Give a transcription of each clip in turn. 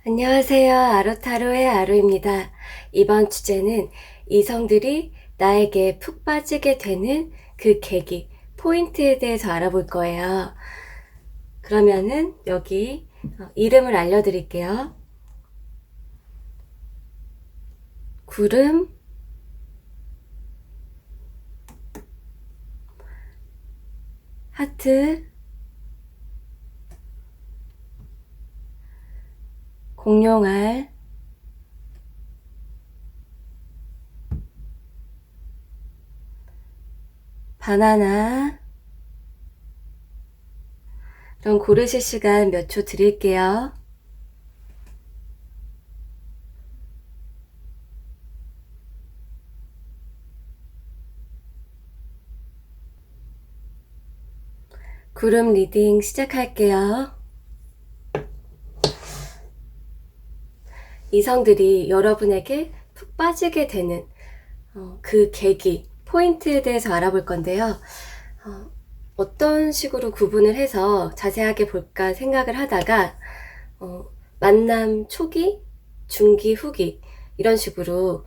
안녕하세요. 아로타로의 아로입니다. 이번 주제는 이성들이 나에게 푹 빠지게 되는 그 계기, 포인트에 대해서 알아볼 거예요. 그러면은 여기 이름을 알려드릴게요. 구름, 하트, 공룡알, 바나나. 그럼 고르실 시간 몇 초 드릴게요. 구름 리딩 시작할게요. 이성들이 여러분에게 푹 빠지게 되는 그 계기, 포인트에 대해서 알아볼 건데요. 어떤 식으로 구분을 해서 자세하게 볼까 생각을 하다가 만남 초기, 중기, 후기 이런 식으로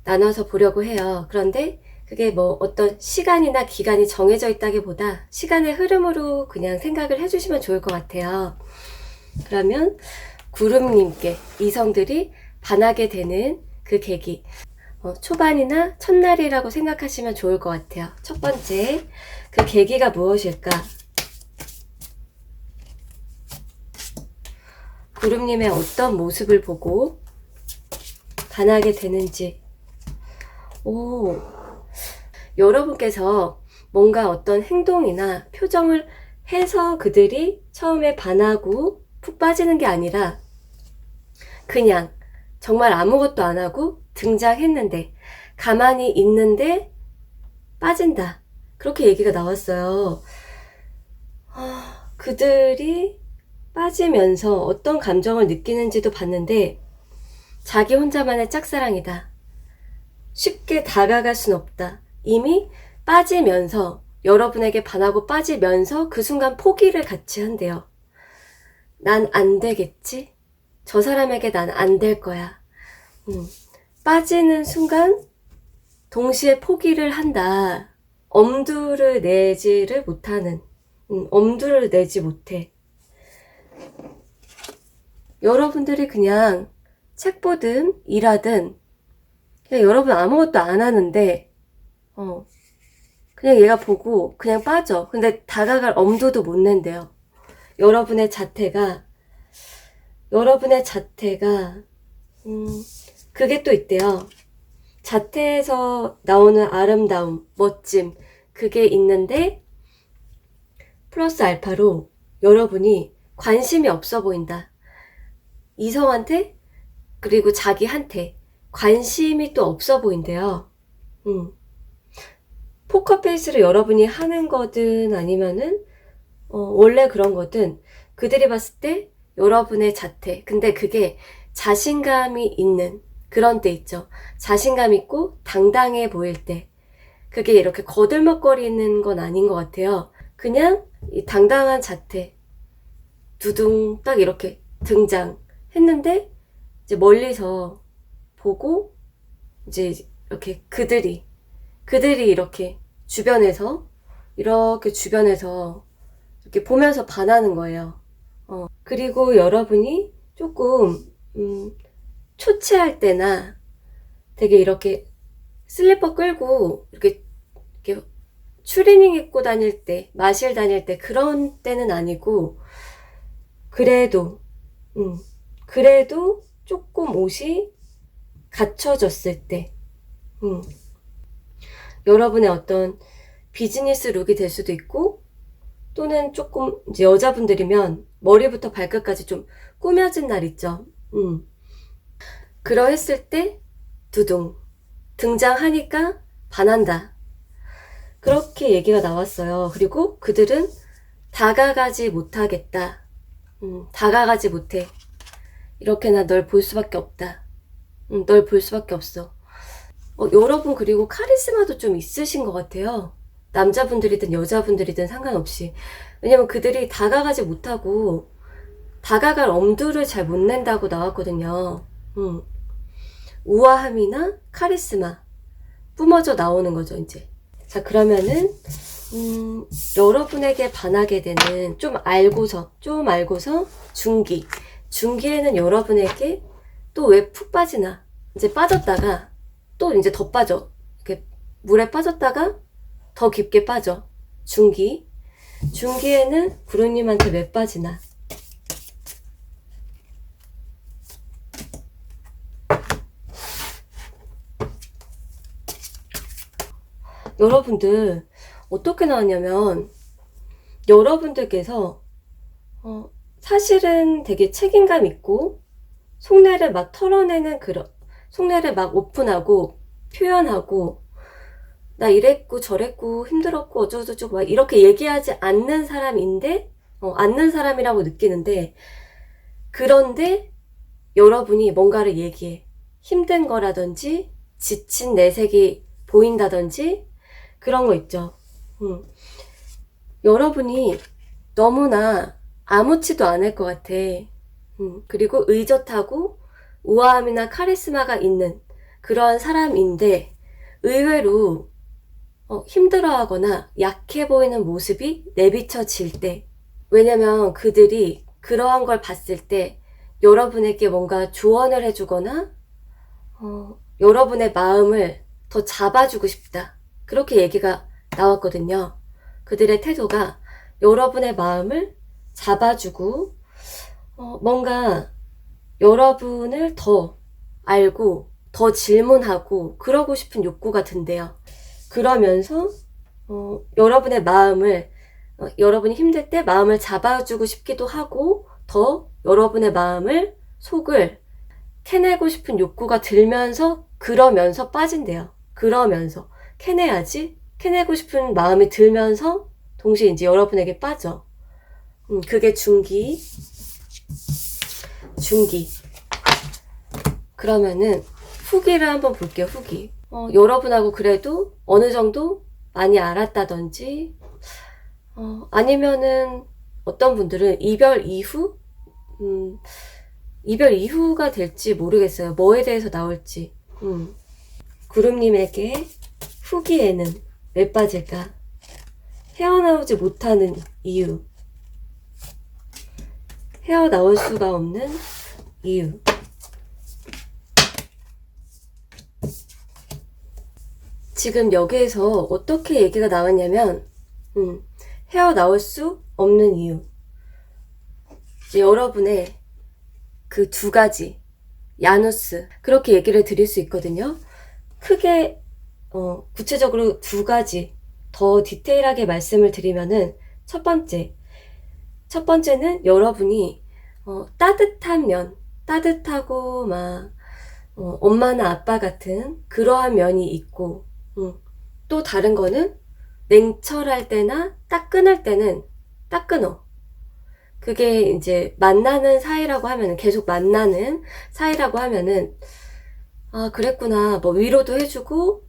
나눠서 보려고 해요. 그런데 그게 뭐 어떤 시간이나 기간이 정해져 있다기보다 시간의 흐름으로 그냥 생각을 해주시면 좋을 것 같아요. 그러면 구름님께 이성들이 반하게 되는 그 계기, 초반이나 첫날이라고 생각하시면 좋을 것 같아요. 첫 번째, 그 계기가 무엇일까? 구름님의 어떤 모습을 보고 반하게 되는지. 여러분께서 뭔가 어떤 행동이나 표정을 해서 그들이 처음에 반하고 푹 빠지는 게 아니라 그냥 정말 아무것도 안 하고 등장했는데 가만히 있는데 빠진다. 그렇게 얘기가 나왔어요. 그들이 빠지면서 어떤 감정을 느끼는지도 봤는데 자기 혼자만의 짝사랑이다. 쉽게 다가갈 순 없다. 이미 빠지면서 여러분에게 반하고 빠지면서 그 순간 포기를 같이 한대요. 난 안 되겠지? 저 사람에게 난 안 될 거야. 빠지는 순간 동시에 포기를 한다. 엄두를 내지를 못하는, 엄두를 내지 못해. 여러분들이 그냥 책 보든 일하든 그냥 여러분 아무것도 안 하는데 그냥 얘가 보고 그냥 빠져. 근데 다가갈 엄두도 못 낸대요. 여러분의 자태가 그게 또 있대요. 자태에서 나오는 아름다움, 멋짐, 그게 있는데 플러스 알파로 여러분이 관심이 없어 보인다. 이성한테 그리고 자기한테 관심이 또 없어 보인대요. 포커페이스를 여러분이 하는 거든 아니면은 원래 그런 거든 그들이 봤을 때 여러분의 자태, 근데 그게 자신감이 있는 그런 때 있죠. 자신감 있고 당당해 보일 때 그게 이렇게 거들먹거리는 건 아닌 것 같아요. 그냥 이 당당한 자태 두둥 딱 이렇게 등장했는데 이제 멀리서 보고 이제 이렇게 그들이 이렇게 주변에서 이렇게 보면서 반하는 거예요. 그리고 여러분이 조금 초췌할 때나 되게 이렇게 슬리퍼 끌고 이렇게 추리닝 입고 다닐 때, 마실 다닐 때 그런 때는 아니고 그래도 조금 옷이 갖춰졌을 때 여러분의 어떤 비즈니스 룩이 될 수도 있고 또는 조금 이제 여자분들이면 머리부터 발끝까지 좀 꾸며진 날 있죠. 그러했을 때 두둥 등장하니까 반한다. 그렇게 얘기가 나왔어요. 그리고 그들은 다가가지 못하겠다. 다가가지 못해. 이렇게 나 널 볼 수밖에 없다. 널 볼 수밖에 없어. 여러분 그리고 카리스마도 좀 있으신 것 같아요. 남자분들이든 여자분들이든 상관없이. 왜냐면 그들이 다가가지 못하고 다가갈 엄두를 잘 못 낸다고 나왔거든요. 우아함이나 카리스마 뿜어져 나오는 거죠, 이제. 자, 그러면은 여러분에게 반하게 되는 좀 알고서 중기에는 여러분에게 또 왜 푹 빠지나, 이제 빠졌다가 또 이제 더 빠져. 이렇게 물에 빠졌다가 더 깊게 빠져. 중기에는 구름님한테 왜 빠지나. 여러분들 어떻게 나왔냐면, 여러분들께서 사실은 되게 책임감 있고 속내를 막 털어내는, 속내를 막 오픈하고 표현하고, 나 이랬고 저랬고 힘들었고 어쩌고저쩌고 막 이렇게 얘기하지 않는 사람인데, 않는 사람이라고 느끼는데, 그런데 여러분이 뭔가를 얘기해. 힘든 거라든지 지친 내색이 보인다든지 그런 거 있죠. 여러분이 너무나 아무치도 않을 것 같아. 그리고 의젓하고 우아함이나 카리스마가 있는 그러한 사람인데, 의외로 힘들어하거나 약해 보이는 모습이 내비쳐질 때, 왜냐면 그들이 그러한 걸 봤을 때 여러분에게 뭔가 조언을 해주거나 여러분의 마음을 더 잡아주고 싶다, 그렇게 얘기가 나왔거든요. 그들의 태도가 여러분의 마음을 잡아주고 뭔가 여러분을 더 알고 더 질문하고 그러고 싶은 욕구가 든대요. 그러면서 여러분의 마음을, 여러분이 힘들 때 마음을 잡아주고 싶기도 하고, 더 여러분의 마음을, 속을 캐내고 싶은 욕구가 들면서, 그러면서 빠진대요. 그러면서 캐내야지, 캐내고 싶은 마음이 들면서 동시에 이제 여러분에게 빠져. 그게 중기. 그러면은 후기를 한번 볼게요. 후기. 여러분하고 그래도 어느 정도 많이 알았다든지, 아니면은 어떤 분들은 이별 이후가 될지 모르겠어요. 뭐에 대해서 나올지. 구름님에게 후기에는 왜 빠질까? 헤어나오지 못하는 이유. 헤어나올 수가 없는 이유. 지금 여기에서 어떻게 얘기가 나왔냐면, 헤어나올 수 없는 이유. 이제 여러분의 그 두 가지, 야누스, 그렇게 얘기를 드릴 수 있거든요. 크게, 구체적으로 두 가지, 더 디테일하게 말씀을 드리면은, 첫 번째는 여러분이, 따뜻한 면, 따뜻하고 막, 엄마나 아빠 같은 그러한 면이 있고, 또 다른 거는 냉철할 때나 따끈할 때는 따끈어. 그게 이제 만나는 사이라고 하면은, 계속 만나는 사이라고 하면은, 아, 그랬구나. 뭐 위로도 해주고,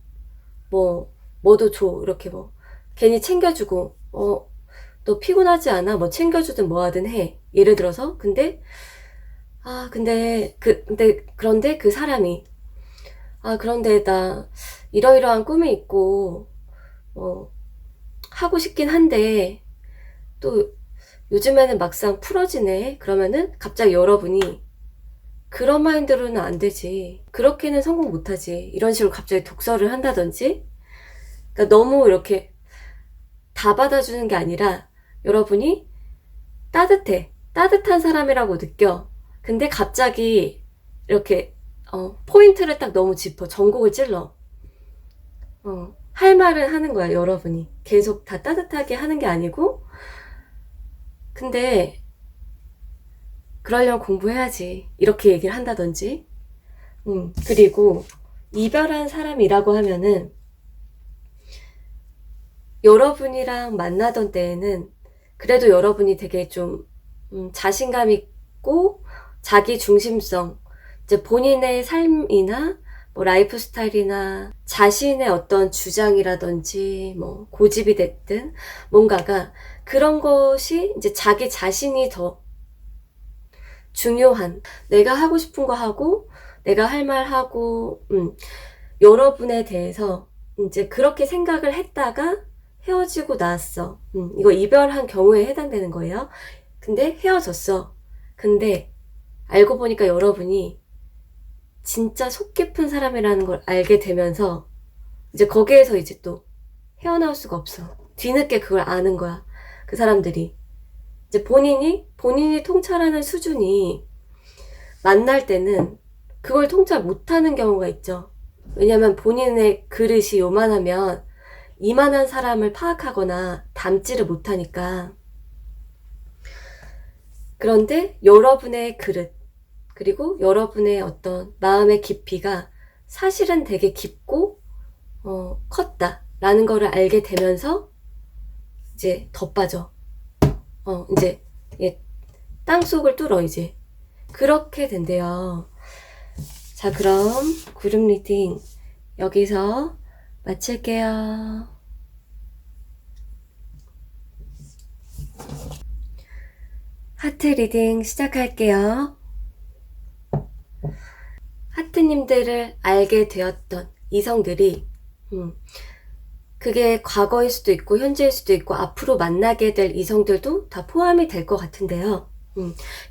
뭐도 줘. 이렇게 괜히 챙겨주고, 너 피곤하지 않아? 뭐 챙겨주든 뭐 하든 해. 예를 들어서. 그런데 그 사람이, 그런데 나 이러이러한 꿈이 있고, 하고 싶긴 한데, 또 요즘에는 막상 풀어지네. 그러면은 갑자기 여러분이, 그런 마인드로는 안 되지. 그렇게는 성공 못하지. 이런 식으로 갑자기 독설을 한다든지. 그러니까 너무 이렇게 다 받아주는 게 아니라, 여러분이 따뜻해. 따뜻한 사람이라고 느껴. 근데 갑자기 이렇게 포인트를 딱 너무 짚어. 전곡을 찔러. 할 말을 하는 거야, 여러분이. 계속 다 따뜻하게 하는 게 아니고, 근데 그러려면 공부해야지, 이렇게 얘기를 한다든지. 그리고 이별한 사람이라고 하면은, 여러분이랑 만나던 때에는 그래도 여러분이 되게 좀 자신감 있고 자기 중심성, 이제 본인의 삶이나 뭐 라이프 스타일이나 자신의 어떤 주장이라든지 뭐 고집이 됐든 뭔가가, 그런 것이 이제 자기 자신이 더 중요한, 내가 하고 싶은 거 하고 내가 할 말 하고 여러분에 대해서 이제 그렇게 생각을 했다가 헤어지고 나왔어. 이거 이별한 경우에 해당되는 거예요. 근데 헤어졌어. 근데 알고 보니까 여러분이 진짜 속 깊은 사람이라는 걸 알게 되면서 이제 거기에서 이제 또 헤어나올 수가 없어. 뒤늦게 그걸 아는 거야. 그 사람들이. 이제 본인이 통찰하는 수준이 만날 때는 그걸 통찰 못하는 경우가 있죠. 왜냐면 본인의 그릇이 요만하면 이만한 사람을 파악하거나 담지를 못하니까. 그런데 여러분의 그릇, 그리고 여러분의 어떤 마음의 깊이가 사실은 되게 깊고 컸다라는 거를 알게 되면서 이제 더 빠져. 이제 땅속을 뚫어 이제. 그렇게 된대요. 자, 그럼 그룹 리딩 여기서 마칠게요. 하트 리딩 시작할게요. 하트님들을 알게 되었던 이성들이 그게 과거일 수도 있고 현재일 수도 있고 앞으로 만나게 될 이성들도 다 포함이 될 것 같은데요.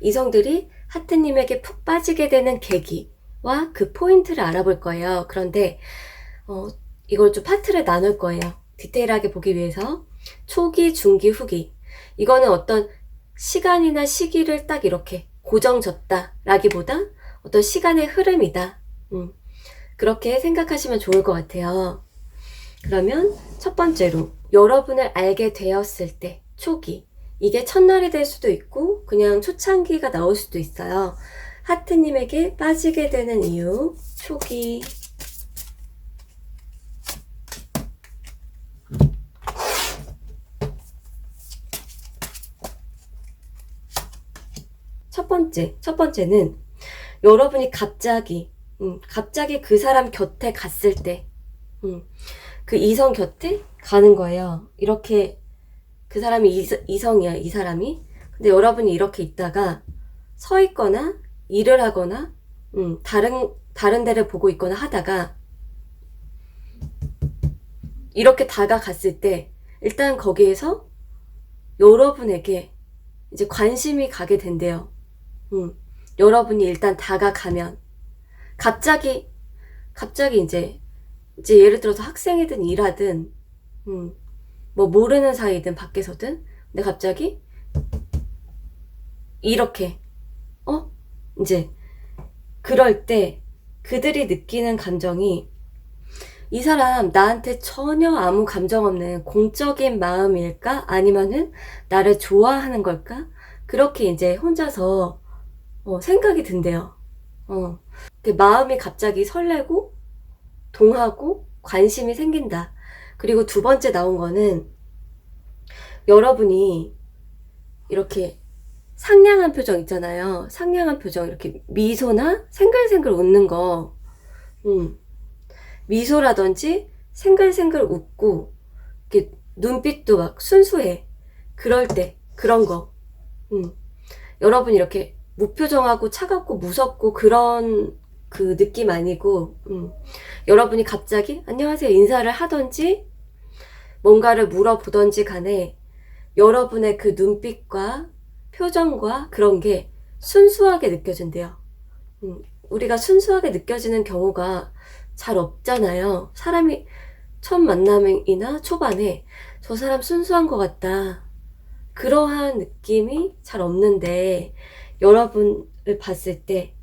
이성들이 하트님에게 푹 빠지게 되는 계기와 그 포인트를 알아볼 거예요. 그런데 이걸 좀 파트를 나눌 거예요. 디테일하게 보기 위해서. 초기, 중기, 후기. 이거는 어떤 시간이나 시기를 딱 이렇게 고정졌다 라기보다 어떤 시간의 흐름이다. 그렇게 생각하시면 좋을 것 같아요. 그러면 첫 번째로 여러분을 알게 되었을 때 초기. 이게 첫날이 될 수도 있고 그냥 초창기가 나올 수도 있어요. 하트님에게 빠지게 되는 이유, 초기. 첫 번째는 여러분이 갑자기 그 사람 곁에 갔을 때, 그 이성 곁에 가는 거예요. 이렇게 그 사람이 이성이야, 이 사람이. 근데 여러분이 이렇게 있다가 서 있거나 일을 하거나 다른 데를 보고 있거나 하다가 이렇게 다가갔을 때 일단 거기에서 여러분에게 이제 관심이 가게 된대요. 여러분이 일단 다가가면 갑자기 이제 예를 들어서 학생이든 일하든 뭐 모르는 사이든 밖에서든 근데 갑자기 이렇게 이제 그럴 때 그들이 느끼는 감정이 이 사람 나한테 전혀 아무 감정 없는 공적인 마음일까? 아니면은 나를 좋아하는 걸까? 그렇게 이제 혼자서 생각이 든대요. 마음이 갑자기 설레고 동하고 관심이 생긴다. 그리고 두 번째 나온 거는 여러분이 이렇게 상냥한 표정 있잖아요. 상냥한 표정, 이렇게 미소나 생글생글 웃는 거. 미소라든지 생글생글 웃고 이렇게 눈빛도 막 순수해. 그럴 때 그런 거. 여러분 이렇게 무표정하고 차갑고 무섭고 그런 그 느낌 아니고 여러분이 갑자기 안녕하세요 인사를 하던지 뭔가를 물어보던지 간에 여러분의 그 눈빛과 표정과 그런 게 순수하게 느껴진대요. 우리가 순수하게 느껴지는 경우가 잘 없잖아요. 사람이 첫 만남이나 초반에 저 사람 순수한 것 같다. 그러한 느낌이 잘 없는데 여러분을 봤을 때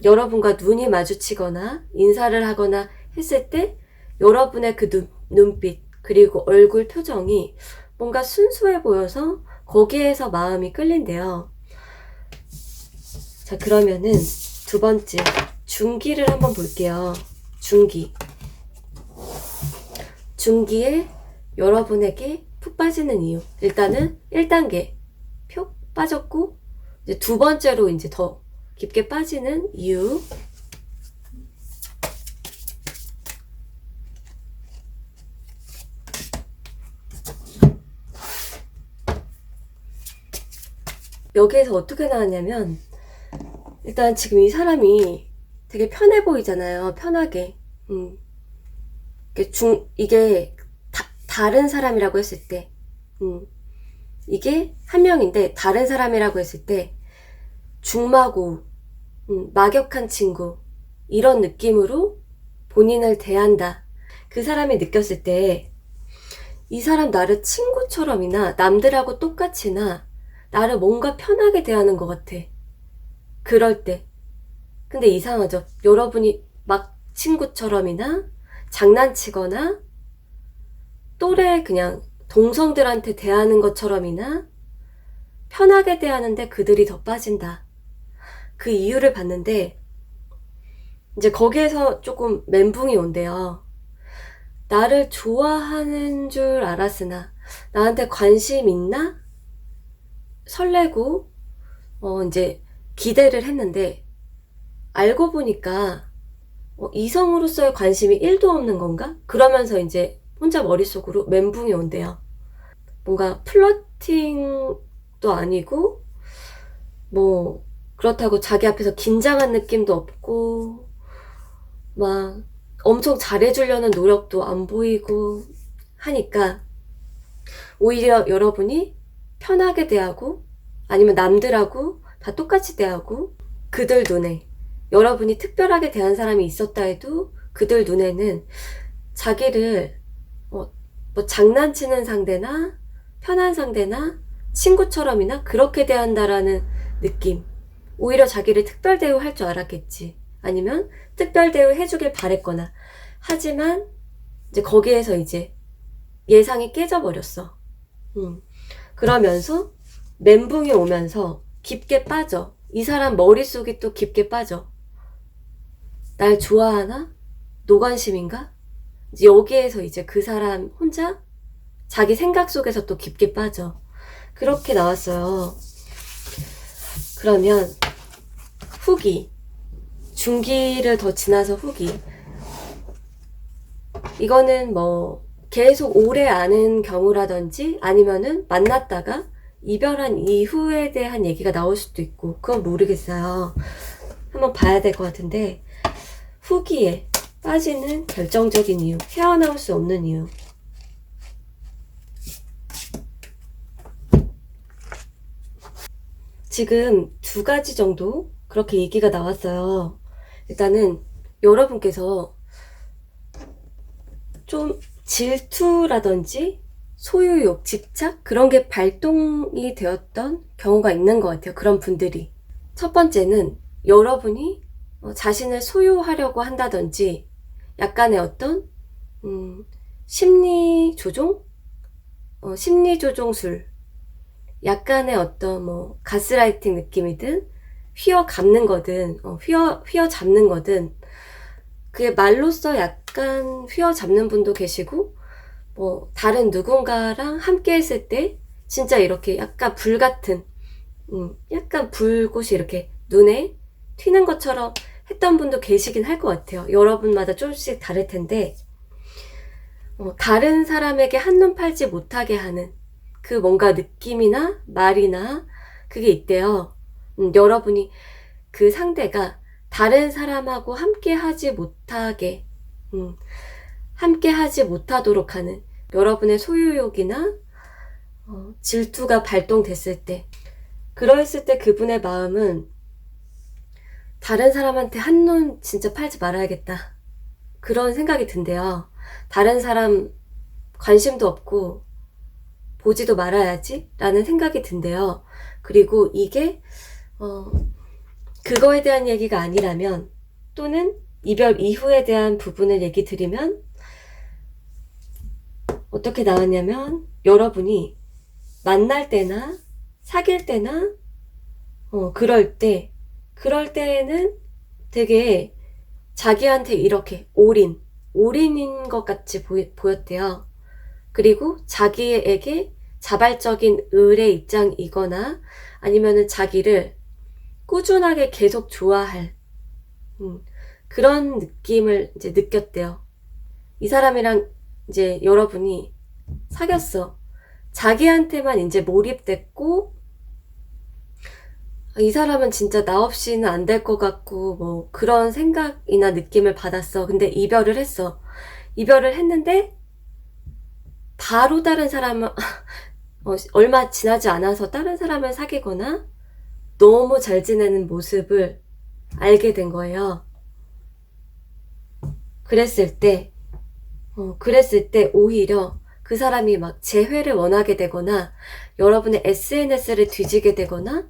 여러분과 눈이 마주치거나 인사를 하거나 했을 때 여러분의 그 눈빛 그리고 얼굴 표정이 뭔가 순수해 보여서 거기에서 마음이 끌린대요. 자, 그러면은 두 번째 중기를 한번 볼게요. 중기에 여러분에게 푹 빠지는 이유. 일단은 1단계 푹 빠졌고 이제 두 번째로 이제 더 깊게 빠지는 이유. 여기에서 어떻게 나왔냐면 일단 지금 이 사람이 되게 편해 보이잖아요. 편하게. 이게 다른 사람이라고 했을 때, 이게 한 명인데 다른 사람이라고 했을 때 중마고, 막역한 친구, 이런 느낌으로 본인을 대한다. 그 사람이 느꼈을 때 이 사람 나를 친구처럼이나 남들하고 똑같이나 나를 뭔가 편하게 대하는 것 같아. 그럴 때. 근데 이상하죠. 여러분이 막 친구처럼이나 장난치거나 또래 그냥 동성들한테 대하는 것처럼이나 편하게 대하는데 그들이 더 빠진다. 그 이유를 봤는데 이제 거기에서 조금 멘붕이 온대요. 나를 좋아하는 줄 알았으나 나한테 관심 있나? 설레고 이제 기대를 했는데 알고 보니까 이성으로서의 관심이 1도 없는 건가? 그러면서 이제 혼자 머릿속으로 멘붕이 온대요. 뭔가 플러팅도 아니고 뭐 그렇다고 자기 앞에서 긴장한 느낌도 없고 막 엄청 잘해주려는 노력도 안 보이고 하니까 오히려 여러분이 편하게 대하고 아니면 남들하고 다 똑같이 대하고 그들 눈에 여러분이 특별하게 대한 사람이 있었다 해도 그들 눈에는 자기를 뭐 장난치는 상대나 편한 상대나 친구처럼이나 그렇게 대한다라는 느낌. 오히려 자기를 특별 대우할 줄 알았겠지. 아니면 특별 대우 해주길 바랬거나. 하지만 이제 거기에서 이제 예상이 깨져버렸어. 그러면서 멘붕이 오면서 깊게 빠져. 이 사람 머릿속이 또 깊게 빠져. 날 좋아하나? 노관심인가? 이제 여기에서 이제 그 사람 혼자 자기 생각 속에서 또 깊게 빠져. 그렇게 나왔어요. 그러면 후기. 중기를 더 지나서 후기. 이거는 뭐 계속 오래 아는 경우라든지 아니면은 만났다가 이별한 이후에 대한 얘기가 나올 수도 있고 그건 모르겠어요. 한번 봐야 될 것 같은데 후기에 빠지는 결정적인 이유, 헤어나올 수 없는 이유. 지금 2가지 정도 그렇게 얘기가 나왔어요. 일단은 여러분께서 좀 질투라든지 소유욕, 집착 그런 게 발동이 되었던 경우가 있는 것 같아요. 그런 분들이. 첫 번째는 여러분이 자신을 소유하려고 한다든지 약간의 어떤 심리 조종? 심리 조종술, 약간의 어떤 뭐 가스라이팅 느낌이든 휘어 감는 거든 휘어 잡는 거든 그게 말로써 약간 휘어 잡는 분도 계시고 뭐 다른 누군가랑 함께 했을 때 진짜 이렇게 약간 불같은 약간 불꽃이 이렇게 눈에 튀는 것처럼 했던 분도 계시긴 할 것 같아요. 여러분마다 조금씩 다를 텐데 다른 사람에게 한눈 팔지 못하게 하는 그 뭔가 느낌이나 말이나 그게 있대요. 여러분이 그 상대가 다른 사람하고 함께 하지 못하게 함께 하지 못하도록 하는 여러분의 소유욕이나 질투가 발동됐을 때 그러했을 때 그분의 마음은 다른 사람한테 한눈 진짜 팔지 말아야겠다 그런 생각이 든대요. 다른 사람 관심도 없고 보지도 말아야지 라는 생각이 든대요. 그리고 이게 그거에 대한 얘기가 아니라면 또는 이별 이후에 대한 부분을 얘기 드리면 어떻게 나왔냐면 여러분이 만날 때나 사귈 때나 그럴 때에는 되게 자기한테 이렇게 올인인 것 같이 보였대요. 그리고 자기에게 자발적인 을의 입장이거나 아니면은 자기를 꾸준하게 계속 좋아할 그런 느낌을 이제 느꼈대요. 이 사람이랑 이제 여러분이 사귀었어. 자기한테만 이제 몰입됐고 이 사람은 진짜 나 없이는 안 될 것 같고 뭐 그런 생각이나 느낌을 받았어. 근데 이별을 했어. 이별을 했는데 바로 다른 사람을 얼마 지나지 않아서 다른 사람을 사귀거나 너무 잘 지내는 모습을 알게 된 거예요. 그랬을 때 오히려 그 사람이 막 재회를 원하게 되거나 여러분의 SNS를 뒤지게 되거나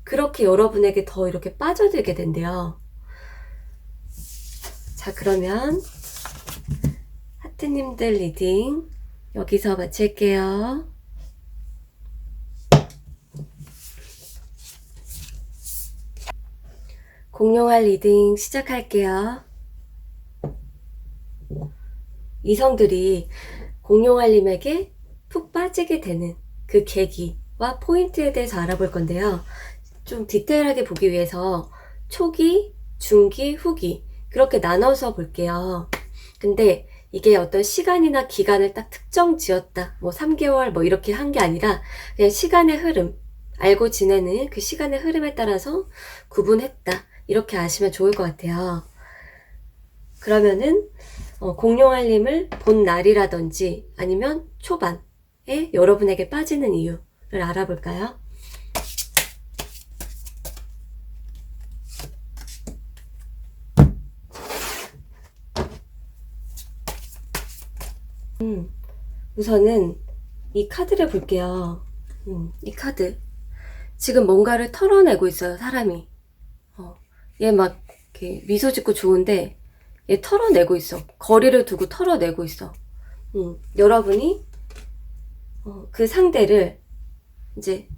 그렇게 여러분에게 더 이렇게 빠져들게 된대요. 자, 그러면 하트님들 리딩 여기서 마칠게요. 공룡알 리딩 시작할게요. 이성들이 공룡알님에게 푹 빠지게 되는 그 계기와 포인트에 대해서 알아볼 건데요. 좀 디테일하게 보기 위해서 초기, 중기, 후기 그렇게 나눠서 볼게요. 근데 이게 어떤 시간이나 기간을 딱 특정 지었다, 뭐 3개월 뭐 이렇게 한 게 아니라 그냥 시간의 흐름, 알고 지내는 그 시간의 흐름에 따라서 구분했다, 이렇게 아시면 좋을 것 같아요. 그러면은 공룡알님을 본 날이라든지 아니면 초반에 여러분에게 빠지는 이유를 알아볼까요? 우선은 이 카드를 볼게요. 이 카드. 지금 뭔가를 털어내고 있어요, 사람이. 얘 막 이렇게 미소 짓고 좋은데 얘 털어내고 있어. 거리를 두고 털어내고 있어. 여러분이 그 상대를 이제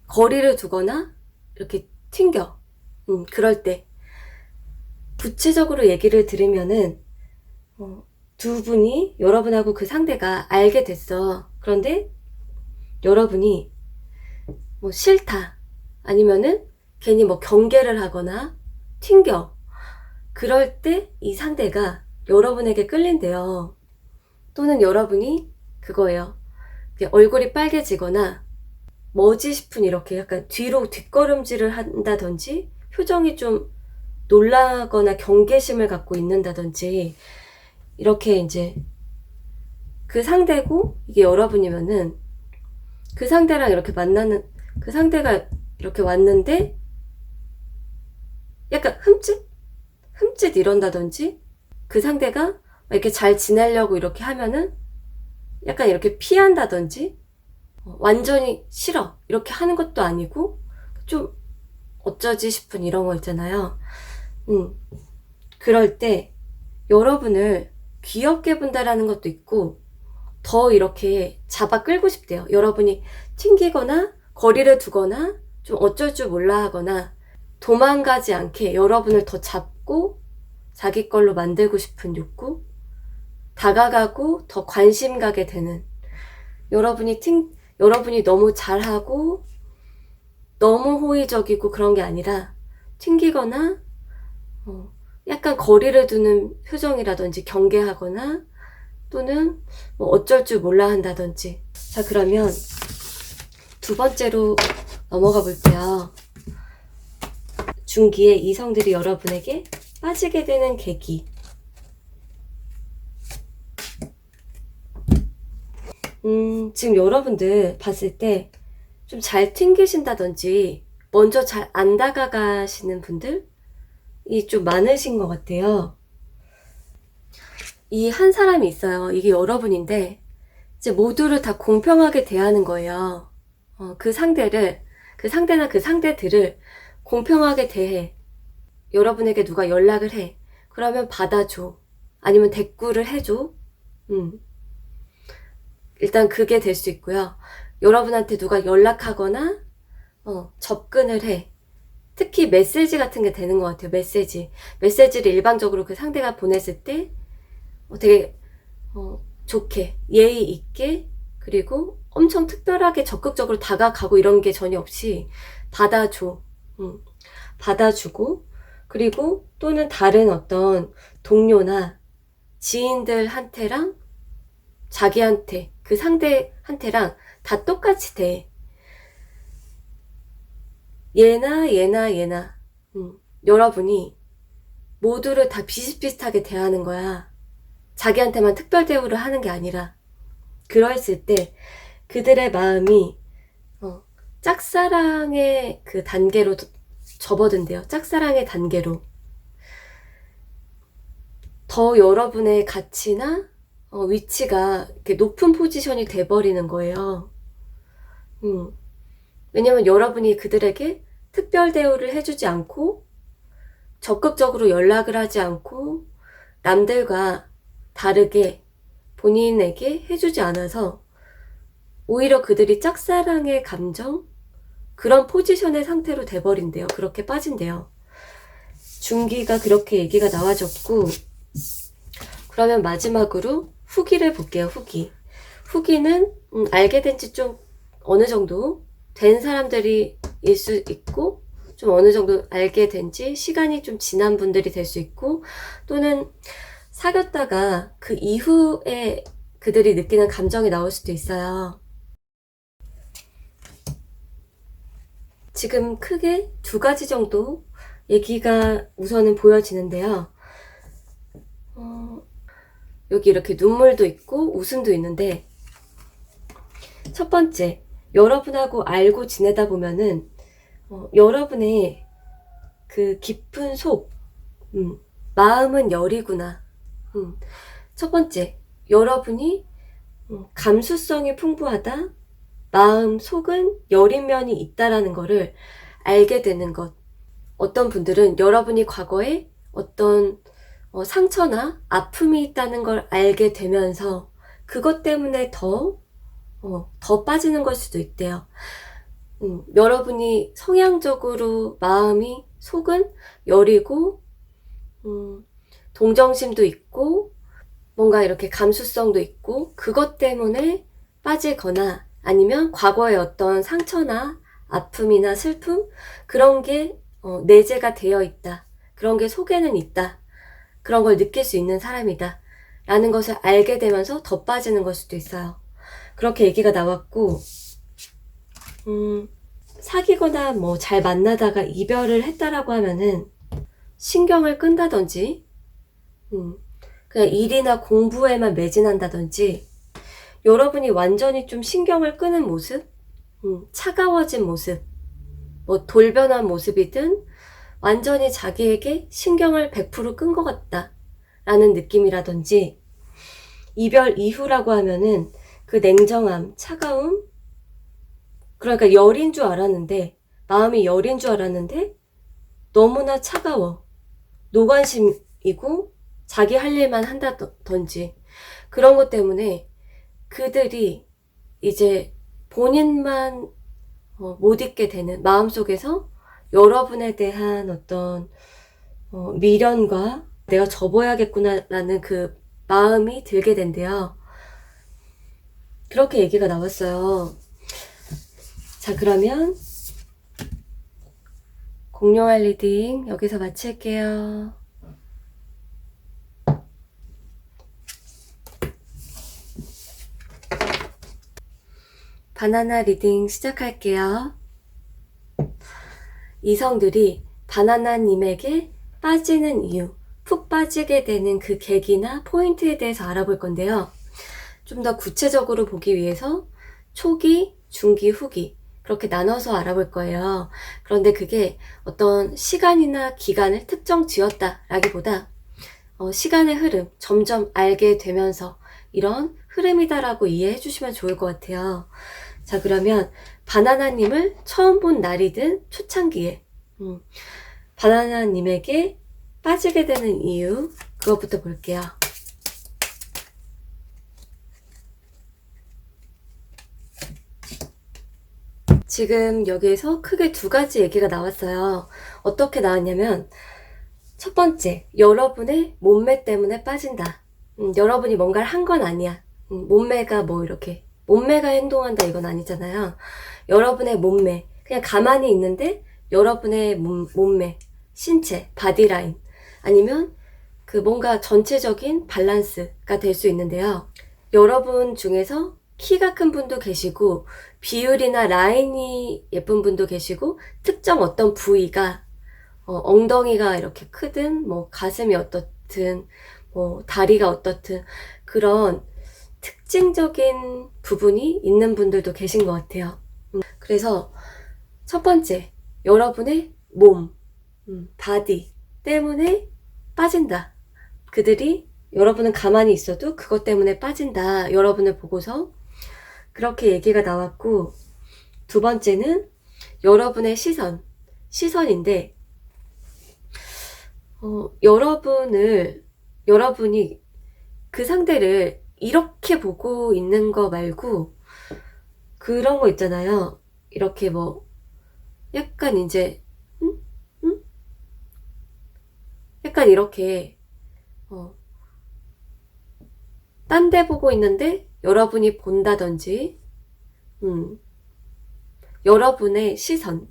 거리를 두거나 이렇게 튕겨. 그럴 때 구체적으로 얘기를 들으면은 두 분이, 여러분하고 그 상대가 알게 됐어. 그런데 여러분이 뭐 싫다, 아니면은 괜히 뭐 경계를 하거나 튕겨. 그럴 때 이 상대가 여러분에게 끌린대요. 또는 여러분이 그거예요. 얼굴이 빨개지거나 뭐지 싶은 이렇게 약간 뒤로 뒷걸음질을 한다든지 표정이 좀 놀라거나 경계심을 갖고 있는다든지, 이렇게 이제 그 상대고 이게 여러분이면은 그 상대랑 이렇게 만나는, 그 상대가 이렇게 왔는데 약간 흠칫 이런다든지, 그 상대가 이렇게 잘 지내려고 이렇게 하면은 약간 이렇게 피한다든지, 완전히 싫어 이렇게 하는 것도 아니고 좀 어쩌지 싶은 이런 거 있잖아요. 그럴 때 여러분을 귀엽게 본다라는 것도 있고 더 이렇게 잡아 끌고 싶대요. 여러분이 튕기거나 거리를 두거나 좀 어쩔 줄 몰라 하거나 도망가지 않게 여러분을 더 잡고 자기 걸로 만들고 싶은 욕구, 다가가고 더 관심 가게 되는, 여러분이 너무 잘하고 너무 호의적이고 그런 게 아니라 튕기거나 약간 거리를 두는 표정이라든지 경계하거나 또는 뭐 어쩔 줄 몰라 한다든지. 자, 그러면 두 번째로 넘어가 볼게요. 중기의 이성들이 여러분에게 빠지게 되는 계기. 지금 여러분들 봤을 때 좀 잘 튕기신다든지 먼저 잘 안 다가가시는 분들이 좀 많으신 것 같아요. 이 한 사람이 있어요. 이게 여러분인데 이제 모두를 다 공평하게 대하는 거예요. 그 상대나 그 상대들을 공평하게 대해. 여러분에게 누가 연락을 해. 그러면 받아줘. 아니면 대꾸를 해줘. 일단 그게 될 수 있고요. 여러분한테 누가 연락하거나 접근을 해. 특히 메시지 같은 게 되는 것 같아요. 메시지를 일방적으로 그 상대가 보냈을 때 되게 좋게, 예의 있게, 그리고 엄청 특별하게 적극적으로 다가가고 이런 게 전혀 없이 받아줘. 받아주고, 그리고 또는 다른 어떤 동료나 지인들한테랑 자기한테, 그 상대한테랑 다 똑같이 돼. 얘나 여러분이 모두를 다 비슷비슷하게 대하는 거야. 자기한테만 특별 대우를 하는 게 아니라. 그러했을 때 그들의 마음이 짝사랑의 그 단계로 접어든대요. 짝사랑의 단계로. 더 여러분의 가치나 위치가 이렇게 높은 포지션이 돼버리는 거예요. 왜냐면 여러분이 그들에게 특별 대우를 해주지 않고 적극적으로 연락을 하지 않고 남들과 다르게 본인에게 해주지 않아서 오히려 그들이 짝사랑의 감정, 그런 포지션의 상태로 돼버린대요. 그렇게 빠진대요. 중기가 그렇게 얘기가 나와졌고, 그러면 마지막으로 후기를 볼게요. 후기는 알게 된 지 좀 어느 정도 된 사람들이 일 수 있고, 좀 어느 정도 알게 된 지 시간이 좀 지난 분들이 될 수 있고, 또는 사귀었다가 그 이후에 그들이 느끼는 감정이 나올 수도 있어요. 지금 크게 두 가지 정도 얘기가 우선은 보여지는데요. 여기 이렇게 눈물도 있고 웃음도 있는데, 첫 번째, 여러분하고 알고 지내다 보면은 여러분의 그 깊은 속, 마음은 여리구나. 첫 번째, 여러분이 감수성이 풍부하다, 마음 속은 여린 면이 있다라는 거를 알게 되는 것. 어떤 분들은 여러분이 과거에 어떤 상처나 아픔이 있다는 걸 알게 되면서 그것 때문에 더 빠지는 걸 수도 있대요. 여러분이 성향적으로 마음이 속은 여리고 동정심도 있고 뭔가 이렇게 감수성도 있고 그것 때문에 빠지거나 아니면 과거의 어떤 상처나 아픔이나 슬픔 그런 게 내재가 되어 있다. 그런 게 속에는 있다. 그런 걸 느낄 수 있는 사람이다. 라는 것을 알게 되면서 더 빠지는 걸 수도 있어요. 그렇게 얘기가 나왔고 사귀거나 뭐 잘 만나다가 이별을 했다라고 하면은 신경을 끈다든지 그냥 일이나 공부에만 매진한다든지 여러분이 완전히 좀 신경을 끄는 모습, 차가워진 모습, 뭐 돌변한 모습이든 완전히 자기에게 신경을 100% 끈 것 같다 라는 느낌이라든지 이별 이후라고 하면은 그 냉정함, 차가움, 그러니까 열인 줄 알았는데 마음이 열인 줄 알았는데 너무나 차가워, 노관심이고 자기 할 일만 한다든지 그런 것 때문에 그들이 이제 본인만 못 있게 되는 마음속에서 여러분에 대한 어떤 미련과 내가 접어야겠구나 라는 그 마음이 들게 된대요. 그렇게 얘기가 나왔어요. 자, 그러면 공룡알 리딩 여기서 마칠게요. 바나나 리딩 시작할게요. 이성들이 바나나님에게 빠지는 이유, 푹 빠지게 되는 그 계기나 포인트에 대해서 알아볼 건데요. 좀 더 구체적으로 보기 위해서 초기, 중기, 후기 그렇게 나눠서 알아볼 거예요. 그런데 그게 어떤 시간이나 기간을 특정 지었다라기보다 시간의 흐름, 점점 알게 되면서 이런 흐름이다라고 이해해 주시면 좋을 것 같아요. 자, 그러면 바나나님을 처음 본 날이든 초창기에 바나나님에게 빠지게 되는 이유, 그것부터 볼게요. 지금 여기에서 크게 두 가지 얘기가 나왔어요. 어떻게 나왔냐면 첫 번째, 여러분의 몸매 때문에 빠진다. 여러분이 뭔가를 한 건 아니야. 몸매가 뭐 이렇게 몸매가 행동한다 이건 아니잖아요. 여러분의 몸매, 그냥 가만히 있는데 여러분의 몸매, 신체, 바디라인 아니면 그 뭔가 전체적인 밸런스가 될 수 있는데요. 여러분 중에서 키가 큰 분도 계시고 비율이나 라인이 예쁜 분도 계시고 특정 어떤 부위가 엉덩이가 이렇게 크든 뭐 가슴이 어떻든 뭐 다리가 어떻든 그런 특징적인 부분이 있는 분들도 계신 것 같아요. 그래서 첫 번째, 여러분의 몸, 바디 때문에 빠진다. 그들이 여러분은 가만히 있어도 그것 때문에 빠진다. 여러분을 보고서 그렇게 얘기가 나왔고, 두 번째는 여러분의 시선인데 여러분이 그 상대를 이렇게 보고 있는 거 말고 그런 거 있잖아요. 이렇게 뭐 약간 이제 약간 이렇게 딴 데 보고 있는데 여러분이 본다든지 여러분의 시선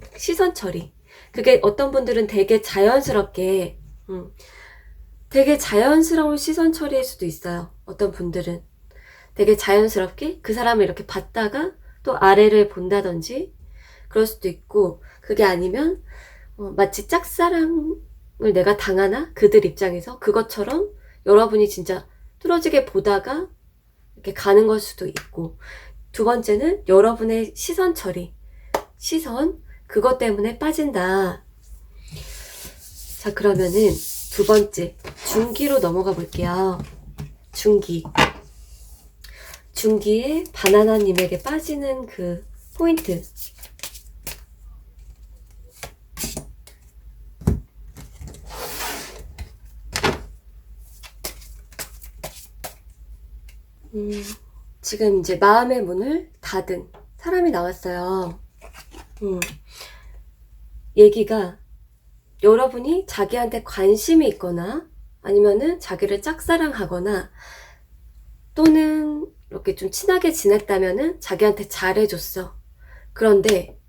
처리. 그게 어떤 분들은 되게 자연스럽게 되게 자연스러운 시선 처리일 수도 있어요. 어떤 분들은 되게 자연스럽게 그 사람을 이렇게 봤다가 또 아래를 본다든지 그럴 수도 있고, 그게 아니면 마치 짝사랑을 내가 당하나? 그들 입장에서 그것처럼 여러분이 진짜 뚫어지게 보다가 이렇게 가는 걸 수도 있고, 두 번째는 여러분의 시선 처리. 그것 때문에 빠진다. 자, 그러면은 두 번째, 중기로 넘어가 볼게요. 중기에 바나나님에게 빠지는 그 포인트. 지금 이제 마음의 문을 닫은 사람이 나왔어요. 얘기가 여러분이 자기한테 관심이 있거나 아니면은 자기를 짝사랑하거나 또는 이렇게 좀 친하게 지냈다면은 자기한테 잘해줬어. 그런데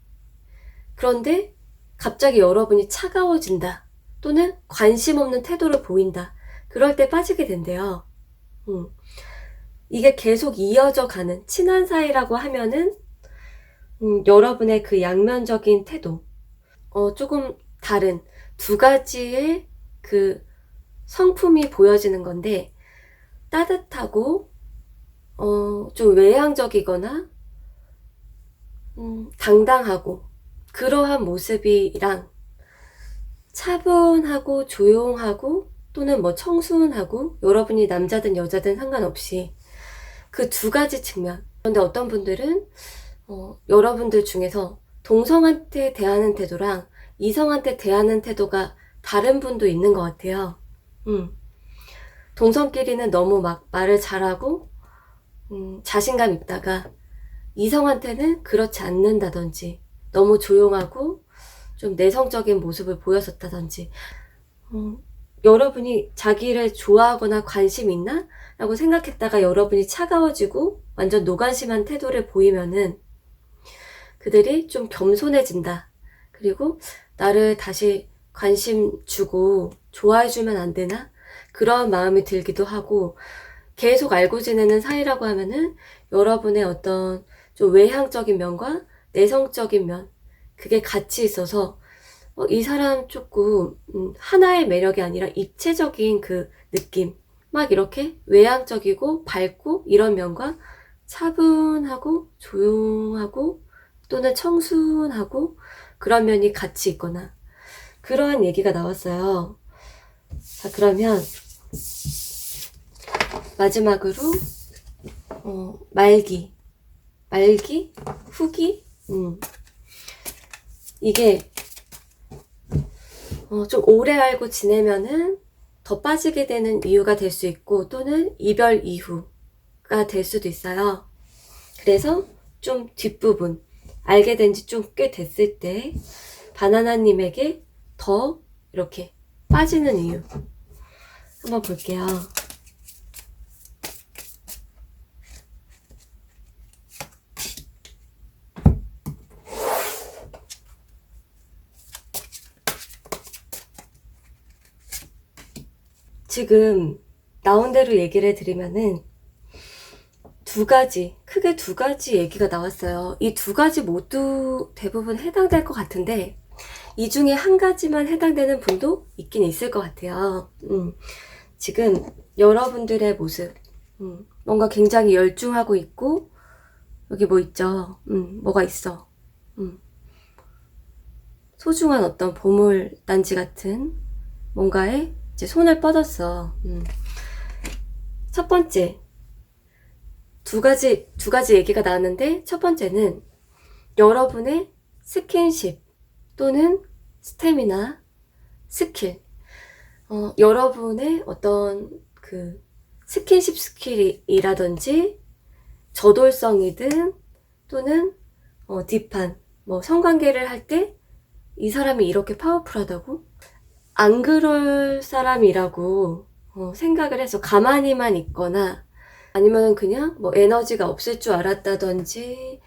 갑자기 여러분이 차가워진다. 또는 관심 없는 태도를 보인다. 그럴 때 빠지게 된대요. 이게 계속 이어져 가는 친한 사이라고 하면은 여러분의 그 양면적인 태도, 조금 다른 두 가지의 그 성품이 보여지는 건데, 따뜻하고 좀 외향적이거나 당당하고 그러한 모습이랑 차분하고 조용하고 또는 뭐 청순하고, 여러분이 남자든 여자든 상관없이 그 두 가지 측면. 그런데 어떤 분들은 여러분들 중에서 동성한테 대하는 태도랑 이성한테 대하는 태도가 다른 분도 있는 것 같아요. 동성끼리는 너무 막 말을 잘하고 자신감 있다가 이성한테는 그렇지 않는다든지 너무 조용하고 좀 내성적인 모습을 보였었다든지, 여러분이 자기를 좋아하거나 관심 있나? 라고 생각했다가 여러분이 차가워지고 완전 노관심한 태도를 보이면은 그들이 좀 겸손해진다. 그리고 나를 다시 관심 주고 좋아해주면 안 되나? 그런 마음이 들기도 하고, 계속 알고 지내는 사이라고 하면은 여러분의 어떤 좀 외향적인 면과 내성적인 면, 그게 같이 있어서 이 사람 조금 하나의 매력이 아니라 입체적인 그 느낌, 막 이렇게 외향적이고 밝고 이런 면과 차분하고 조용하고 또는 청순하고 그런 면이 같이 있거나, 그러한 얘기가 나왔어요. 자, 그러면 마지막으로 말기, 후기. 이게 좀 오래 알고 지내면은 더 빠지게 되는 이유가 될 수 있고, 또는 이별 이후가 될 수도 있어요. 그래서 좀 뒷부분, 알게 된 지 좀 꽤 됐을 때 바나나님에게 더 이렇게 빠지는 이유 한번 볼게요. 지금 나온 대로 얘기를 드리면은 두 가지 크게 두 가지 얘기가 나왔어요. 이 두 가지 모두 대부분 해당될 것 같은데 이 중에 한 가지만 해당되는 분도 있긴 있을 것 같아요. 지금 여러분들의 모습, 뭔가 굉장히 열중하고 있고 여기 뭐 있죠? 뭐가 있어? 소중한 어떤 보물단지 같은 뭔가에 이제 손을 뻗었어. 첫 번째, 두 가지 얘기가 나왔는데 첫 번째는 여러분의 스킨십 또는 스태미나, 스킬, 여러분의 어떤 그 스킨십 스킬이라든지 저돌성이든 또는 딥한 뭐 성관계를 할 때 이 사람이 이렇게 파워풀하다고? 안 그럴 사람이라고 생각을 해서 가만히만 있거나 아니면 그냥 뭐 에너지가 없을 줄 알았다든지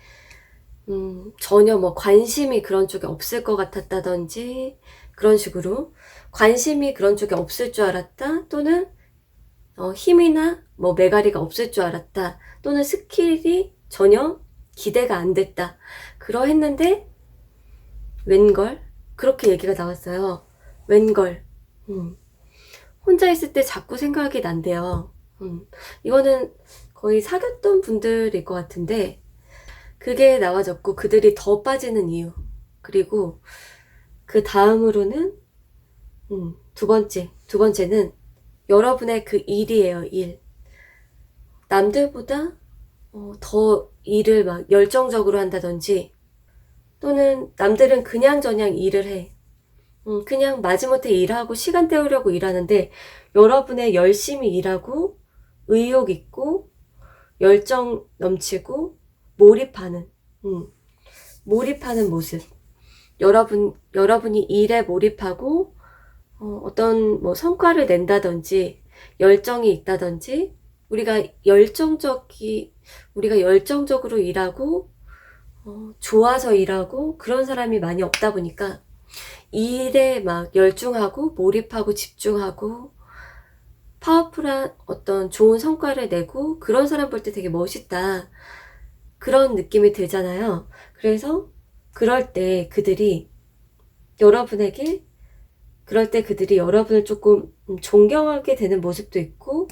전혀 뭐 관심이 그런 쪽에 없을 것 같았다든지 그런 식으로 관심이 그런 쪽에 없을 줄 알았다 또는 힘이나 뭐 매가리가 없을 줄 알았다 또는 스킬이 전혀 기대가 안 됐다 그러했는데 웬걸? 그렇게 얘기가 나왔어요. 웬걸? 혼자 있을 때 자꾸 생각이 난대요. 이거는 거의 사귀었던 분들일 것 같은데 그게 나와졌고 그들이 더 빠지는 이유 그리고 그 다음으로는 두 번째는 여러분의 그 일이에요. 일. 남들보다 더 일을 막 열정적으로 한다든지 또는 남들은 그냥저냥 일을 해. 그냥 마지못해 일하고 시간 때우려고 일하는데 여러분의 열심히 일하고 의욕 있고 열정 넘치고 몰입하는 모습. 여러분이 일에 몰입하고 어떤 뭐 성과를 낸다든지 열정이 있다든지 우리가 열정적으로 일하고 좋아서 일하고 그런 사람이 많이 없다 보니까 일에 막 열중하고 몰입하고 집중하고 파워풀한 어떤 좋은 성과를 내고 그런 사람 볼 때 되게 멋있다 그런 느낌이 들잖아요. 그래서 그럴 때 그들이 여러분을 조금 존경하게 되는 모습도 있고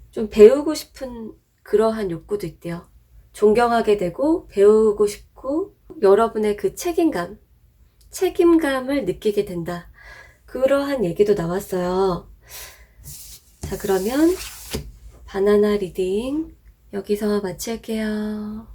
좀 배우고 싶은 그러한 욕구도 있대요. 존경하게 되고 배우고 싶고 여러분의 그 책임감을 느끼게 된다. 그러한 얘기도 나왔어요. 자, 그러면 바나나 리딩 여기서 마칠게요.